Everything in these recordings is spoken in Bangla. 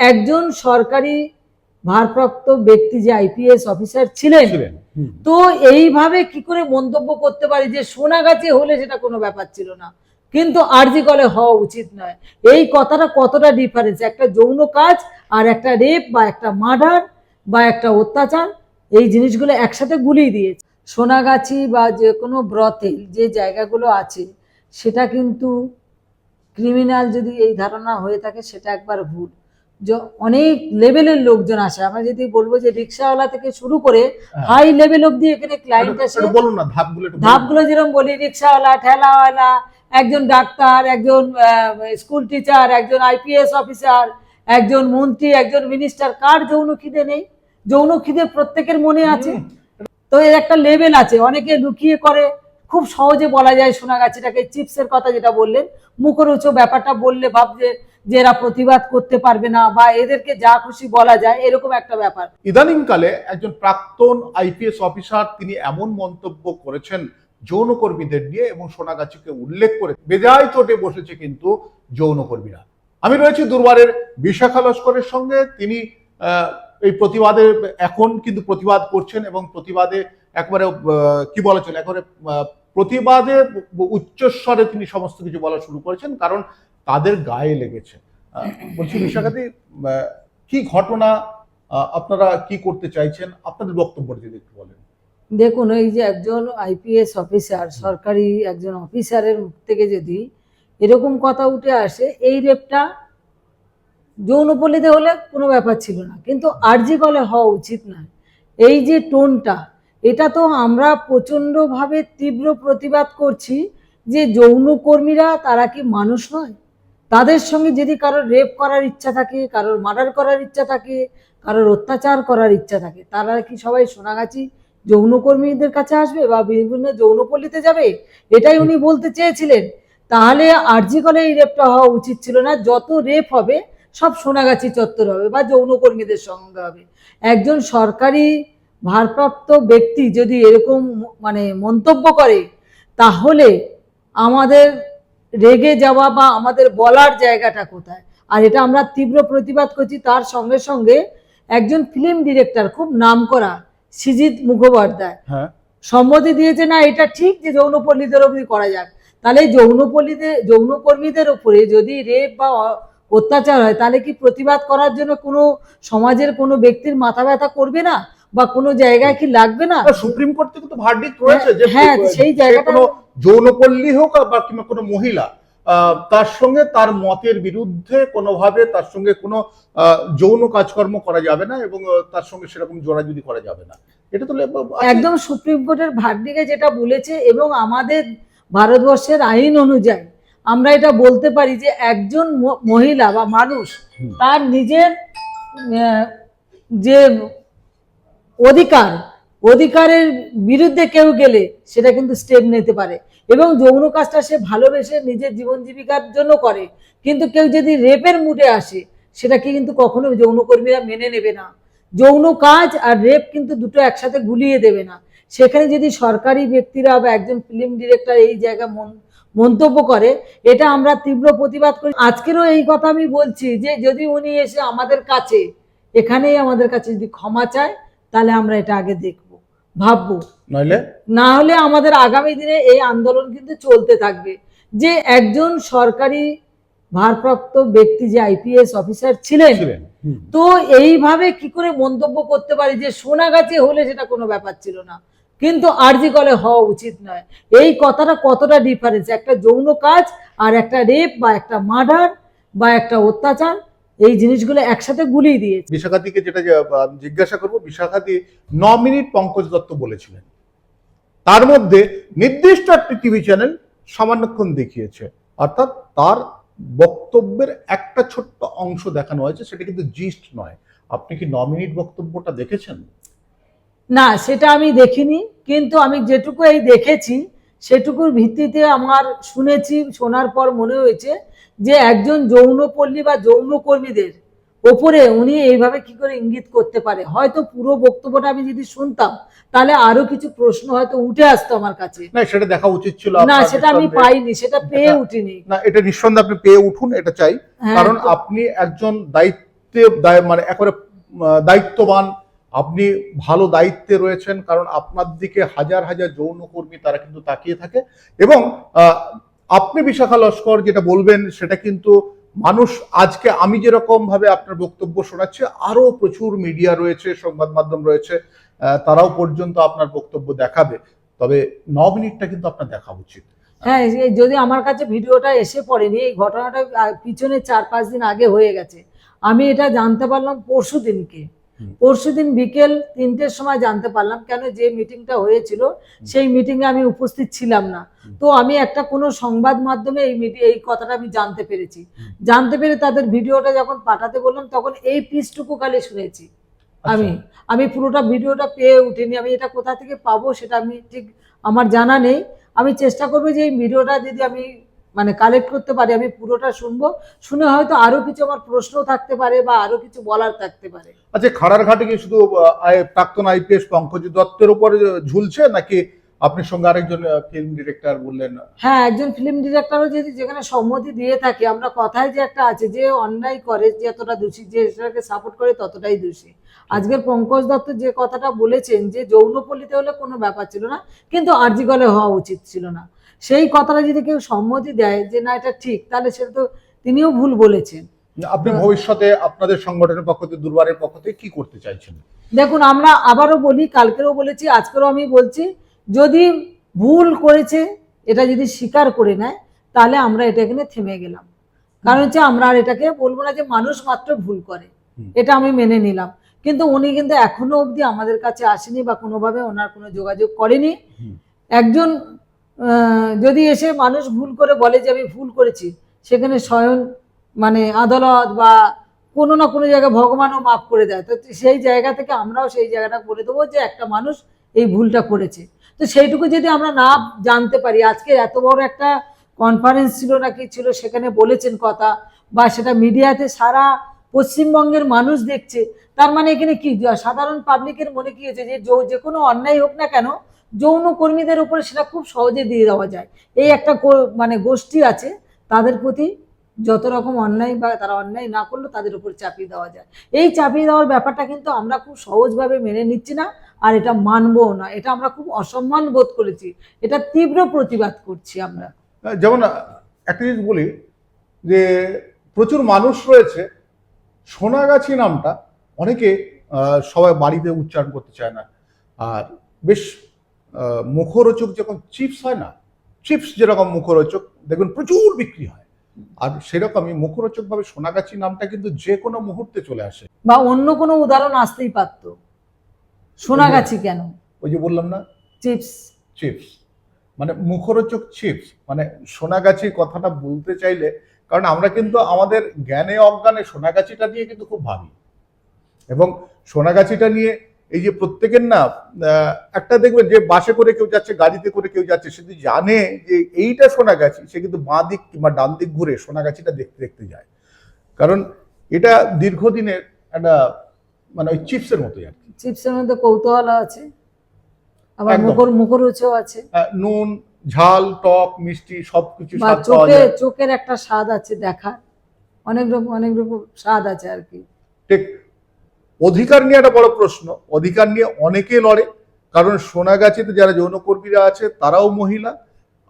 একজন সরকারি ভারপ্রাপ্ত ব্যক্তি যে আইপিএস অফিসার ছিলেন, তো এইভাবে কি করে মন্তব্য করতে পারি যে সোনাগাছি হলে সেটা কোনো ব্যাপার ছিল না, কিন্তু আরজি কলে হওয়া উচিত নয়। এই কথাটা কতটা ডিফারেন্স, একটা যৌন কাজ আর একটা রেপ বা একটা মার্ডার বা একটা অত্যাচার, এই জিনিসগুলো একসাথে গুলিয়ে দিয়েছে। সোনাগাছি বা যে কোনো ব্রথেল যে জায়গাগুলো আছে সেটা কিন্তু ক্রিমিনাল যদি এই ধারণা হয়ে থাকে সেটা একবার ভুল। অনেক লেভেলের লোকজন আসে, আমরা যদি বলবো যে রিক্সাওয়ালা থেকে শুরু করে হাই লেভেল অব্দি এখানে ক্লায়েন্ট আসে। বলুন না ধাপগুলো যেরকম বলি, রিক্সাওয়ালা, ঠেলাওয়ালা, একজন ডাক্তার, একজন স্কুল টিচার, একজন আইপিএস অফিসার, একজন মন্ত্রী, একজন মিনিস্টার, কার যৌন খিদে নেই? যৌন খিদে প্রত্যেকের মনে আছে। তো এর একটা লেভেল আছে, অনেকে লুকিয়ে করে, খুব সহজে বলা যায় সোনাগাছিটাকে চিপসের কথা যেটা বললেন, মুখরোচক ব্যাপারটা বললে ভাবছে যে এরা প্রতিবাদ করতে পারবে না বা এদেরকে যা খুশি বলা যায়, এরকম একটা ব্যাপার। ইদানিংকালে একজন প্রাক্তন আইপিএস অফিসার তিনি এমন মন্তব্য করেছেন যৌনকর্মীদের নিয়ে এবং সোনাগাছিকে উল্লেখ করে বেজায় চোটে বসেছে কিন্তু যৌনকর্মীরা। আমি রয়েছি দুর্বারের বিশাখা লস্করের সঙ্গে, তিনি এই প্রতিবাদে এখন কিন্তু প্রতিবাদ করছেন এবং প্রতিবাদে একবারে কি বলা চলে, একবারে প্রতিবাদে উচ্চস্বরে তিনি সমস্ত কিছু বলা শুরু করেছেন, কারণ তাদের গায়ে লেগেছে। বলছি বিশাখাদি, কি ঘটনা, আপনারা কি করতে চাইছেন, আপনাদের বক্তব্য যদি একটু বলেন। দেখুন, এই যে একজন আইপিএস অফিসার, সরকারি একজন অফিসারের মুখ থেকে যদি এরকম কথা উঠে আসে, এই রেপটা যৌনপল্লীতে হলে কোনো ব্যাপার ছিল না, কিন্তু আরজি কলে হওয়া উচিত নয়। এই যে টোনটা, এটা তো আমরা প্রচণ্ডভাবে তীব্র প্রতিবাদ করছি যে যৌনকর্মীরা তারা কি মানুষ নয়? তাদের সঙ্গে যদি কারোর রেপ করার ইচ্ছা থাকে, কারোর মার্ডার করার ইচ্ছা থাকে, কারোর অত্যাচার করার ইচ্ছা থাকে, তারা কি সবাই সোনাগাছি যৌনকর্মীদের কাছে আসবে বা বিভিন্ন যৌনপল্লীতে যাবে? এটাই উনি বলতে চেয়েছিলেন। তাহলে আরজি কলে এই রেপটা হওয়া উচিত ছিল না। যত রেপ হবে সব সোনাগাছি চত্বর হবে বা যৌনকর্মীদের সঙ্গে হবে। একজন সরকারি ভারপ্রাপ্ত ব্যক্তি যদি এরকম মন্তব্য করে, তাহলে আমাদের রেগে যাওয়া বা আমাদের বলার জায়গাটা কোথায়? আর এটা আমরা তীব্র প্রতিবাদ করছি। তার সঙ্গে সঙ্গে একজন ফিল্ম ডিরেক্টর, খুব নামকরা, সৃজিত মুখোপাধ্যায় সম্মতি দিয়েছে, না এটা ঠিক যে যৌনপল্লীদের অবধি করা যাক। তাহলে যৌনকর্মীদের উপরে যদি রেপ বা অত্যাচার হয়, তাহলে কি প্রতিবাদ করার জন্য কোনো সমাজের কোনো ব্যক্তির মাথা ব্যথা করবে না বা কোনো জায়গায় কি লাগবে না? সুপ্রিম কোর্ট থেকে তো ভার্ডিক্ট রয়েছে যে সেই জায়গাটা, কোনো যৌনপল্লী হোক বা কিংবা কোনো মহিলা, তার সঙ্গে তার মতের বিরুদ্ধে কোনোভাবে তার সঙ্গে কোনো যৌন কাজকর্ম করা যাবে না এবং তার সঙ্গে সেরকম জোড়াজুড়ি করা যাবে না। এটা তো একদম সুপ্রিম কোর্টের ভার্ডিক্টে যেটা বলেছে, এবং আমাদের ভারতবর্ষের আইন অনুযায়ী আমরা এটা বলতে পারি যে একজন মহিলা বা মানুষ তার নিজের যে অধিকারের বিরুদ্ধে কেউ গেলে সেটা কিন্তু স্টেপ নিতে পারে, এবং যৌন কাজটা সে ভালোবেসে নিজের জীবন জীবিকার জন্য করে। কিন্তু কেউ যদি রেপের মুডে আসে, সেটাকে কিন্তু কখনো যৌনকর্মীরা মেনে নেবে না। যৌন কাজ আর রেপ কিন্তু দুটো একসাথে গুলিয়ে দেবে না। সেখানে যদি সরকারি ব্যক্তিরা বা একজন ফিল্ম ডিরেক্টর এই জায়গা মন্তব্য করে, এটা আমরা তীব্র প্রতিবাদ করি। আজকেরও এই কথা আমি বলছি যে যদি উনি এসে আমাদের কাছে, এখানেই আমাদের কাছে যদি ক্ষমা চায়, তাহলে আমরা এটা আগে দেখবো, ভাববো। না হলে আমাদের আগামী দিনে এই আন্দোলন কিন্তু চলতে থাকবে। যে একজন সরকারি ভারপ্রাপ্ত ব্যক্তি যে আইপিএস অফিসার ছিলেন, তো এইভাবে কি করে মন্তব্য করতে পারি যে সোনাগাছি হলে সেটা কোনো ব্যাপার ছিল না, কিন্তু আরজি কলে হওয়া উচিত নয়। এই কথাটা কতটা ডিফারেন্স, একটা যৌন কাজ আর একটা রেপ বা একটা মার্ডার বা একটা অত্যাচার, এই জিনিসগুলো একসাথে গুলিয়ে দিয়েছে। বিশাখাদিকে যেটা জিজ্ঞাসা করবো, বিশাখাদি 9 মিনিট পঙ্কজ দত্ত বলেছিলেন, তার মধ্যে নির্দিষ্ট একটি টিভি চ্যানেল সামান্যক্ষণ দেখিয়েছে, অর্থাৎ তার বক্তব্যের একটা ছোট্ট অংশ দেখানো হয়েছে, সেটা কিন্তু জিস্ট নয়। আপনি কি 9 মিনিট বক্তব্যটা দেখেছেন? না, সেটা আমি দেখিনি, কিন্তু আমি যেটুকু এই দেখেছি সেটুকুর ভিত্তিতে আমার শুনেছি, শোনার পর মনে হয়েছে যে একজন যৌনপল্লী বা যৌনকর্মীদের ওপরে উনি এইভাবে কি করে ইঙ্গিত করতে পারে। হয়তো পুরো বক্তব্যটা আমি যদি শুনতাম, তাহলে আরো কিছু প্রশ্ন হয়তো উঠে আসতো আমার কাছে। না, সেটা দেখা উচিত ছিল। না, সেটা আমি পাইনি, সেটা পেয়ে উঠিনি। না, এটা নিঃসন্দেহে আপনি পেয়ে উঠুন, এটা চাই। কারণ আপনি একজন দায়িত্ব মানে একেবারে দায়িত্ববান, আপনি ভালো দায়িত্বে রয়েছেন, কারণ আপনার দিকে হাজার হাজার যৌনকর্মী তারা কিন্তু তাকিয়ে থাকে। এবং আপনি বিশাখা লস্কর যেটা বলবেন সেটা কিন্তু মানুষ, আজকে আমি যেরকম ভাবে আপনার বক্তব্য শোনাচ্ছি, আরো প্রচুর মিডিয়া রয়েছে, সংবাদ মাধ্যম রয়েছে, তারাও পর্যন্ত আপনার বক্তব্য দেখাবে। তবে 9 মিনিটটা কিন্তু আপনার দেখা উচিত। হ্যাঁ, যদি আমার কাছে ভিডিওটা এসে পড়েনি, এই ঘটনাটা পিছনে 4-5 দিন আগে হয়ে গেছে। আমি এটা জানতে পারলাম পরশুদিন বিকেল 3টের সময় জানতে পারলাম। কেন, যে মিটিংটা হয়েছিল সেই মিটিংয়ে আমি উপস্থিত ছিলাম না। তো আমি একটা কোনো সংবাদ মাধ্যমে এই কথাটা আমি জানতে পেরেছি। জানতে পেরে তাদের ভিডিওটা যখন পাঠাতে বললাম, তখন এই পিসটুকু খালি শুনেছি। আমি পুরোটা ভিডিওটা পেয়ে উঠিনি। আমি এটা কোথা থেকে পাবো সেটা আমি ঠিক আমার জানা নেই। আমি চেষ্টা করবো যে এই ভিডিওটা যদি আমি মানে কালেক্ট করতে পারি, আমি পুরোটা শুনবো। শুনে হয়তো আরো কিছু আমার প্রশ্ন থাকতে পারে বা আরো কিছু বলার থাকতে পারে। আচ্ছা, খাড়ার ঘাটে কি শুধু প্রাক্তন আইপিএস পঙ্কজ দত্তের উপর ঝুলছে, নাকি আপনার সঙ্গে আরেকজন ফিল্ম ডিরেক্টর বললেন? হ্যাঁ, একজন ফিল্ম ডিরেক্টরও যদি যেখানে সম্মতি দিয়ে থাকে, আমরা কথায় যে একটা আছে যে অন্যায় করে যতটা দোষী, যে সেটাকে সাপোর্ট করে ততটাই দোষী। আজকের পঙ্কজ দত্ত যে কথাটা বলেছেন যে যৌনপল্লীতে হলে কোনো ব্যাপার ছিল না, কিন্তু আরজিকরে হওয়া উচিত ছিল না, সেই কথাটা যদি কেউ সম্মতি দেয় যে না এটা ঠিক, তাহলে সেটা তো তিনিও ভুল বলেছেন। আপনি ভবিষ্যতে আপনাদের সংগঠনের পক্ষ থেকে, দুর্বারের পক্ষ থেকে কি করতে চাইছেন? দেখুন, আমরা আবারও বলি, কালকেরও বলেছি, আজকেরও আমি বলছি, যদি ভুল করেছে এটা যদি স্বীকার করে নেয়, তাহলে আমরা এটা এখানে থেমে গেলাম। কারণ হচ্ছে আমরা আর এটাকে বলবো না যে মানুষ মাত্র ভুল করে, এটা আমি মেনে নিলাম। কিন্তু উনি কিন্তু এখনো অবধি আমাদের কাছে আসেনি বা কোনোভাবে ওনার কোনো যোগাযোগ করেনি। একজন যদি এসে মানুষ ভুল করে বলে যে আমি ভুল করেছি, সেখানে স্বয়ং মানে আদালত বা কোনো না কোনো জায়গায় ভগবানও মাফ করে দেয়। তো সেই জায়গা থেকে আমরাও সেই জায়গাটা করে দেবো যে একটা মানুষ এই ভুলটা করেছে। তো সেইটুকু যদি আমরা না জানতে পারি, আজকে এত বড় একটা কনফারেন্স ছিল না কি ছিল, সেখানে বলেছেন কথা, বা সেটা মিডিয়াতে সারা পশ্চিমবঙ্গের মানুষ দেখছে, তার মানে এখানে কি সাধারণ পাবলিকের মনে কি হয়েছে যে কোনো অন্যায় হোক না কেন, যৌনকর্মীদের উপরে সেটা খুব সহজে দিয়ে দেওয়া যায়। এই একটা মানে গোষ্ঠী আছে, তাদের প্রতি যত রকম অন্যায় বা তারা অন্যায় না করলেও তাদের উপর চাপিয়ে দেওয়া যায়। এই চাপিয়ে দেওয়ার ব্যাপারটা কিন্তু আমরা খুব সহজভাবে মেনে নিচ্ছি না, আর এটা মানবও না। এটা আমরা খুব অসম্মান বোধ করেছি, এটা তীব্র প্রতিবাদ করছি আমরা। যেমন একটা জিনিস বলি, যে প্রচুর মানুষ রয়েছে, সোনাগাছি নামটা অনেকে সবাই বাড়িতে উচ্চারণ করতে চায় না। আর বেশ মুখরোচক যখন চিপস হয় না, চিপস যেরকম মুখরোচক দেখবেন প্রচুর বিক্রি হয়, আর সেরকমই মুখরোচক ভাবে সোনাগাছি নামটা কিন্তু যে কোনো মুহূর্তে চলে আসে। বা অন্য কোনো উদাহরণ আসতেই পারতো, সোনাগাছি কেন? ওই যে বললাম না, চিপস। চিপস মানে মুখরোচক চিপস, মানে সোনাগাছি কথাটা বলতে চাইলে, কারণ আমরা কিন্তু আমাদের জ্ঞানে অজ্ঞানে সোনাগাছিটা নিয়ে কিন্তু খুব ভাবি, এবং সোনাগাছিটা নিয়ে এই যে প্রত্যেকের না একটা দেখবেন যে বাসে করে কেউ যাচ্ছে, গাড়িতে করে কেউ যাচ্ছে, সে যদি জানে যে এইটা সোনাগাছি, সে কিন্তু বাঁ দিক কিংবা ডান দিক ঘুরে সোনাগাছিটা দেখতে দেখতে যায়, কারণ এটা দীর্ঘদিনের একটা মানে ওই চিপসের মতোই আর কি। চিপসের মধ্যে কৌতূহল আছে, আবার মুখরোচক আছে, নুন ঝাল টক মিষ্টি সবকিছু, চোখের একটা স্বাদ আছে, দেখা অনেক রকম স্বাদ আছে আর কি। ঠিক। অধিকার নিয়ে একটা বড় প্রশ্ন, অধিকার নিয়ে অনেকে লড়ে, কারণ সোনাগাছিতে যারা যৌনকর্মীরা আছে তারাও মহিলা,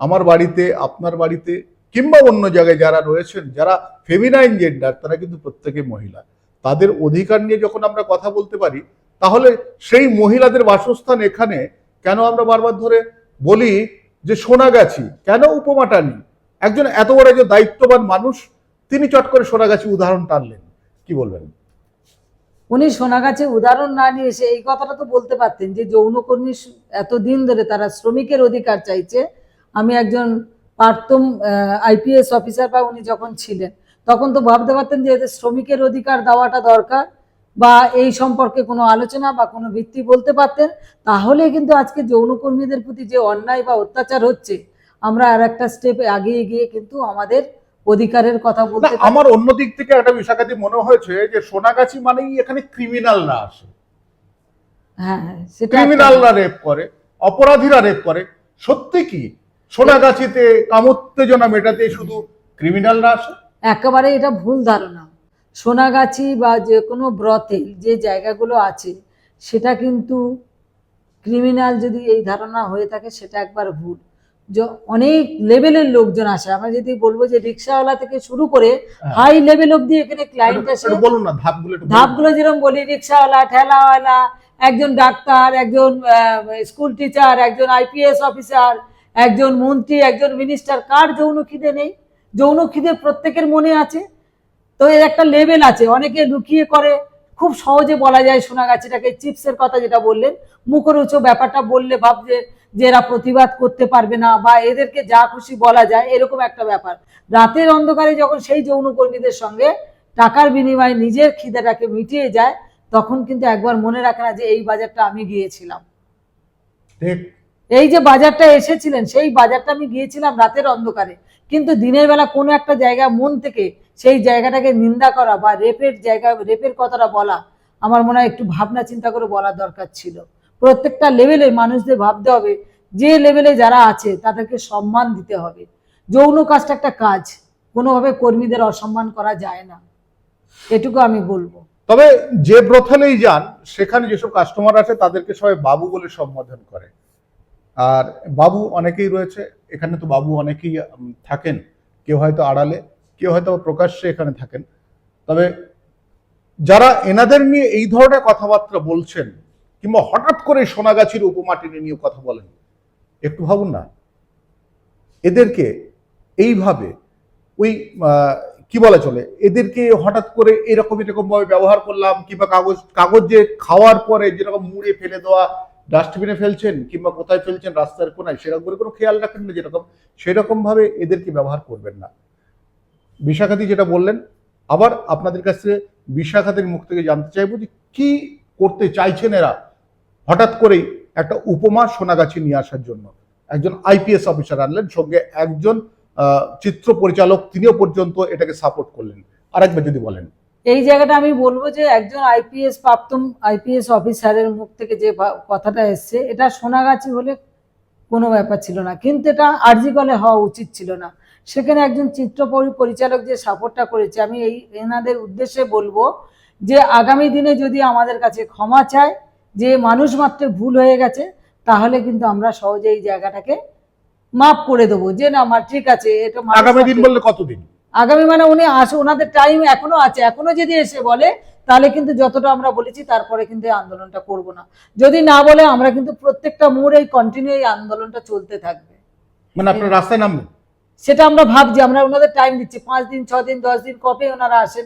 আমার বাড়িতে আপনার বাড়িতে কিংবা অন্য জায়গায় যারা রয়েছেন, যারা ফেমিনাইন জেন্ডার, তারা কিন্তু প্রত্যেকে মহিলা। তাদের অধিকার নিয়ে যখন আমরা কথা বলতে পারি, তাহলে সেই মহিলাদের বাসস্থান এখানে কেন আমরা বারবার ধরে বলি যে সোনাগাছি, কেন উপমাটা নিই? একজন এত বড় একজন দায়িত্ববান মানুষ, তিনি চট করে সোনাগাছি উদাহরণ টানলেন, কি বলবেন? উনি সোনাগাছির উদাহরণ না নিয়ে এসে এই কথাটা তো বলতে পারতেন যে যৌনকর্মী এতদিন ধরে তারা শ্রমিকের অধিকার চাইছে। আমি একজন প্রাক্তন আইপিএস অফিসার বা উনি যখন ছিলেন, তখন তো ভাবতে পারতেন যে এদের শ্রমিকের অধিকার দেওয়াটা দরকার, বা এই সম্পর্কে কোনো আলোচনা বা কোনো ভিত্তি বলতে পারতেন। তাহলে কিন্তু আজকে যৌনকর্মীদের প্রতি যে অন্যায় বা অত্যাচার হচ্ছে, আমরা আর একটা স্টেপ এগিয়ে গিয়ে কিন্তু আমাদের অধিকারের কথা বলতে। আমার অন্য দিক থেকে একটা বিষাকাতি মনে হয়েছে যে সোনাগাছি মানেই এখানে ক্রিমিনালরা আসে। হ্যাঁ, ক্রিমিনালরা রেপ করে, অপরাধীরা রেপ করে। সত্যি কি সোনাগাছিতে কামোত্তেজনা মেটাতে শুধু ক্রিমিনালরা আসে? একেবারে এটা ভুল ধারণা। সোনাগাছি বা যে কোনো ব্রতে যে জায়গাগুলো আছে সেটা কিন্তু ক্রিমিনাল যদি এই ধারণা হয়ে থাকে সেটা একবার ভুল। অনেক লেভেলের লোকজন আসে, আমরা যদি বলবো যে রিক্সাওয়ালা থেকে শুরু করে হ্যাঁ। হাই লেভেল অব্দি এখানে ক্লায়েন্ট আসে। একটু বলুন না ধাপগুলো, একটু বলুন। ধাপগুলো যেরকম বলি, রিক্সাওয়ালা, ঠেলাওয়ালা, একজন ডাক্তার, একজন স্কুল টিচার, একজন আইপিএস অফিসার, একজন মন্ত্রী, একজন মিনিস্টার, কার যৌন খিদে নেই? যৌন খিদে প্রত্যেকের মনে আছে। তো এর একটা লেভেল আছে, অনেকে লুকিয়ে করে। খুব সহজে বলা যায় সোনাগাছিটাকে, চিপসের কথা যেটা বললেন, মুখরোচক ব্যাপারটা বললে ভাবছে যে এরা প্রতিবাদ করতে পারবে না বা এদেরকে যা খুশি বলা যায়, এরকম একটা ব্যাপার। রাতের অন্ধকারে যখন সেই যৌনকর্মীদের সঙ্গে টাকার বিনিময়ে নিজের খিদেটাকে মিটিয়ে যায়, তখন কিন্তু একবার মনে রাখে না যে এই বাজারটা আমি গিয়েছিলাম। ঠিক। এই যে বাজারটা এসেছিলেন, সেই বাজারটা আমি গিয়েছিলাম রাতের অন্ধকারে, কিন্তু দিনের বেলা কোনো একটা জায়গা মন থেকে সেই জায়গাটাকে নিন্দা করা বা রেপের কথাটা বলা, আমার মনে হয় একটু ভাবনা চিন্তা করে বলা দরকার ছিল। প্রত্যেকটা লেভেলে মানুষদের ভাবতে হবে, যে লেভেলে যারা আছে তাদেরকে সম্মান দিতে হবে। যৌন কাজটা একটা কাজ, কোনোভাবে কর্মীদের অসম্মান করা যায় না, এটুকু আমি বলবো। তবে যে ব্রথেলেই যান সেখানে যেসব কাস্টমার আছে তাদেরকে সবাই বাবু বলে সম্বোধন করে। আর বাবু অনেকেই রয়েছে এখানে, তো বাবু অনেকেই থাকেন, কেউ হয়তো আড়ালে, কেউ হয়তো প্রকাশ্যে এখানে থাকেন। তবে যারা এনাদের নিয়ে এই ধরনের কথাবার্তা বলছেন কিংবা হঠাৎ করে সোনাগাছির উপমা টেনে নিয়ে কথা বলেন, একটু ভাবুন না, এদেরকে এইভাবে ওই কি বলা চলে, এদেরকে হঠাৎ করে এরকম ভাবে ব্যবহার করলাম, কিংবা কাগজে খাওয়ার পরে যেরকম মুড়ে ফেলে দেওয়া, ডাস্টবিনে ফেলছেন কিংবা কোথায় ফেলছেন রাস্তার কোনায়, সেরকম করে কোনো খেয়াল রাখেন না, যেরকম সেরকম ভাবে এদেরকে ব্যবহার করবেন না। বিশাখাদি যেটা বললেন, আবার আপনাদের কাছে বিশাখাদের মুখ থেকে জানতে চাইবো যে কি করতে চাইছেন এরা হঠাৎ করেই একটা উপমা সোনাগাছি নিয়ে আসার জন্য। একজন আইপিএস অফিসার আনলেন, সঙ্গে একজন চিত্র পরিচালক, তিনিও পর্যন্ত এটাকে সাপোর্ট করলেন। আরেকবার যদি বলেন। এই জায়গাটা আমি বলবো যে একজন প্রাক্তন আইপিএস অফিসারের মুখ থেকে যে কথাটা এসছে, এটা সোনাগাছি হলে কোনো ব্যাপার ছিল না, কিন্তু এটা আরজিকলে হওয়া উচিত ছিল না। সেখানে একজন চিত্র পরিচালক যে সাপোর্টটা করেছে, আমি এনাদের উদ্দেশ্যে বলবো যে আগামী দিনে যদি আমাদের কাছে ক্ষমা চায় যে মানুষ মাত্র ভুল হয়ে গেছে, তাহলে কিন্তু আমরা সহজে এই জায়গাটাকে মাফ করে দেবো, যে না আমার ঠিক আছে। এটা আগামী দিন বললে কতদিন? আগামী মানে উনি ওনাদের টাইম এখনো আছে, এখনো যদি এসে বলে তাহলে কিন্তু যতটা আমরা বলেছি তারপরে কিন্তু এই আন্দোলনটা করব না। যদি না বলে আমরা কিন্তু প্রত্যেকটা মুহূর্তে কন্টিনিউ এই আন্দোলনটা চলতে থাকবে। মানে আপনার রাস্তায় নামবেন? সেটা আমরা ভাবছি, আমরা ওনাদের টাইম দিচ্ছি 5 দিন, 6 দিন, 10 দিন, কবে ওনারা আসেন,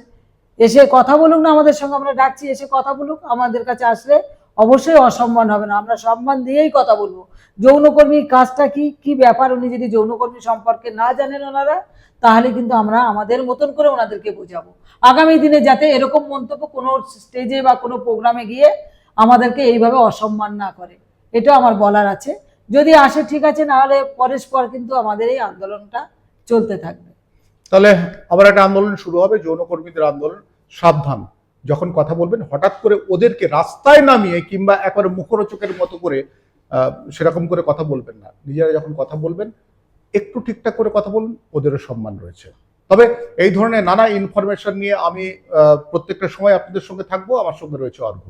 এসে কথা বলুক না আমাদের সঙ্গে, আমরা ডাকছি এসে কথা বলুক। আমাদের কাছে আসলে অবশ্যই অসম্মান হবে না, আমরা সম্মান দিয়েই কথা বলবো। যৌনকর্মীর কাজটা কি কি ব্যাপার, উনি যদি যৌনকর্মী সম্পর্কে না জানেন ওনারা, তাহলে কিন্তু আমরা আমাদের মতন করে ওনাদেরকে বোঝাবো। আগামী দিনে যাতে এরকম মন্তব্য কোনো স্টেজে বা কোনো প্রোগ্রামে গিয়ে আমাদেরকে এইভাবে অসম্মান না করে, এটা আমার বলার আছে। যদি আসে ঠিক আছে, না হলে পরস্পর কিন্তু আমাদের এই আন্দোলনটা চলতে থাকবে। তাহলে আবার একটা আন্দোলন শুরু হবে, যৌনকর্মীদের আন্দোলন। সাবধান, যখন কথা বলবেন হঠাৎ করে ওদেরকে রাস্তায় নামিয়ে কিংবা একবারে মুখরোচকের মতো করে সেরকম করে কথা বলবেন না। নিজেরা যখন কথা বলবেন একটু ঠিকঠাক করে কথা বলুন, ওদেরও সম্মান রয়েছে। তবে এই ধরনের নানা ইনফরমেশন নিয়ে আমি প্রত্যেকটা সময় আপনাদের সঙ্গে থাকবো। আমার সঙ্গে রয়েছে অর্ঘ্য।